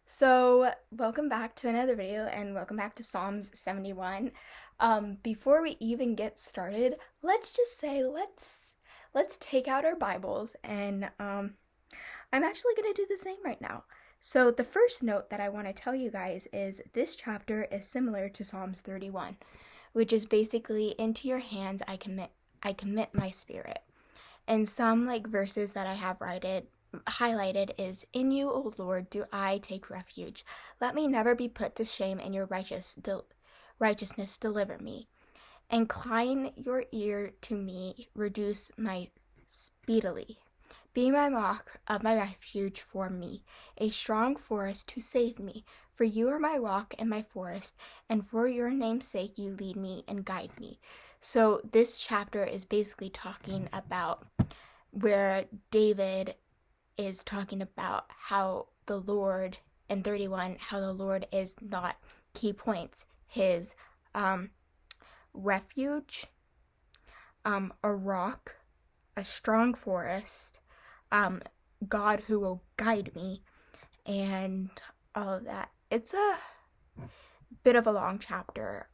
So, welcome back to another video and welcome back to Psalms 71. Before we even get started, let's just say let's take out our Bibles and I'm actually going to do the same right now. So, the first note that I want to tell you guys is this chapter is similar to Psalms 31, which is basically into your hands I commit my spirit. And some verses that I have highlighted is, in you, O Lord, do I take refuge. Let me never be put to shame, and your righteousness deliver me. Incline your ear to me, reduce my speedily. Be my rock of my refuge for me, a strong forest to save me. For you are my rock and my forest, and for your name's sake you lead me and guide me. So this chapter is basically talking about where David is talking about how the Lord, in 31, how the Lord is not key points, his refuge, a rock, a strong forest, God who will guide me, and all of that. It's a bit of a long chapter.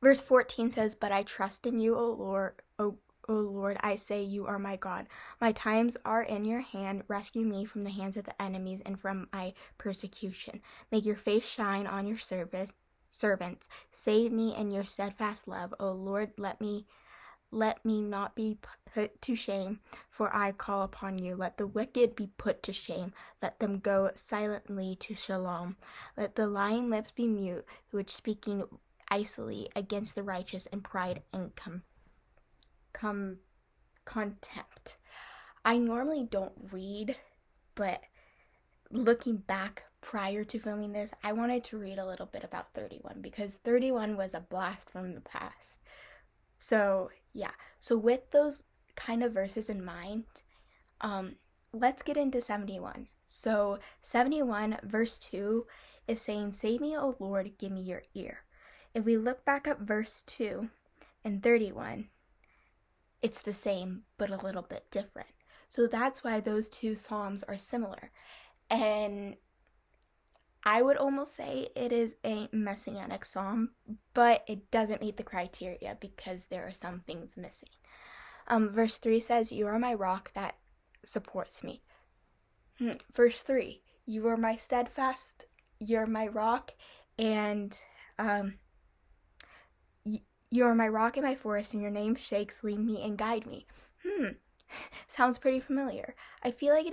Verse 14 says, "But I trust in you, O Lord, O Lord, I say you are my God. My times are in your hand. Rescue me from the hands of the enemies and from my persecution. Make your face shine on your servants. Save me in your steadfast love. O Lord, let me not be put to shame, for I call upon you. Let the wicked be put to shame. Let them go silently to Shalom. Let the lying lips be mute, which speaking icily against the righteous in pride and contempt." I normally don't read, but looking back prior to filming this, I wanted to read a little bit about 31 because 31 was a blast from the past. So, yeah. So with those kind of verses in mind, let's get into 71. So 71 verse 2 is saying, "Save me, O Lord, give me your ear." If we look back at verse 2 and 31, it's the same but a little bit different. So that's why those two psalms are similar. And I would almost say it is a messianic psalm, but it doesn't meet the criteria because there are some things missing. Verse 3 says, "You are my rock that supports me." Verse 3, "You are my steadfast, you're my rock, and you are my rock and my forest, and your name shakes, lead me and guide me." Sounds pretty familiar. I feel like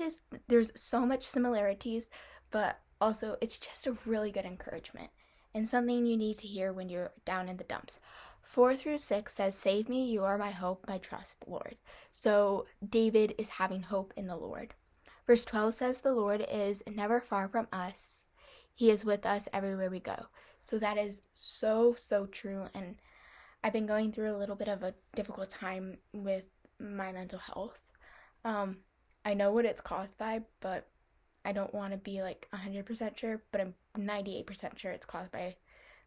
there's so much similarities, but also it's just a really good encouragement and something you need to hear when you're down in the dumps. 4 through 6 says, "Save me, you are my hope, my trust, Lord." So David is having hope in the Lord. Verse 12 says, "The Lord is never far from us. He is with us everywhere we go." So that is so true, and I've been going through a little bit of a difficult time with my mental health. I know what it's caused by, but I don't want to be 100% sure, but I'm 98% sure it's caused by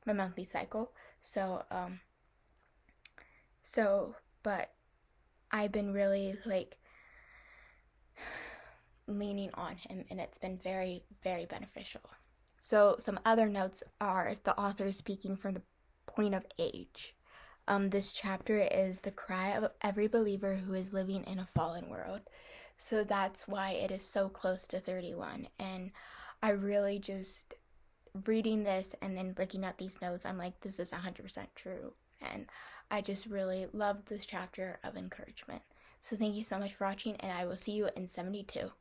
my monthly cycle. But I've been really leaning on him, and it's been very, very beneficial. So some other notes are the author is speaking from the point of age. This chapter is the cry of every believer who is living in a fallen world. So that's why it is so close to 31. And I really just, reading this and then looking at these notes, I'm like, this is 100% true. And I just really love this chapter of encouragement. So thank you so much for watching, and I will see you in 72.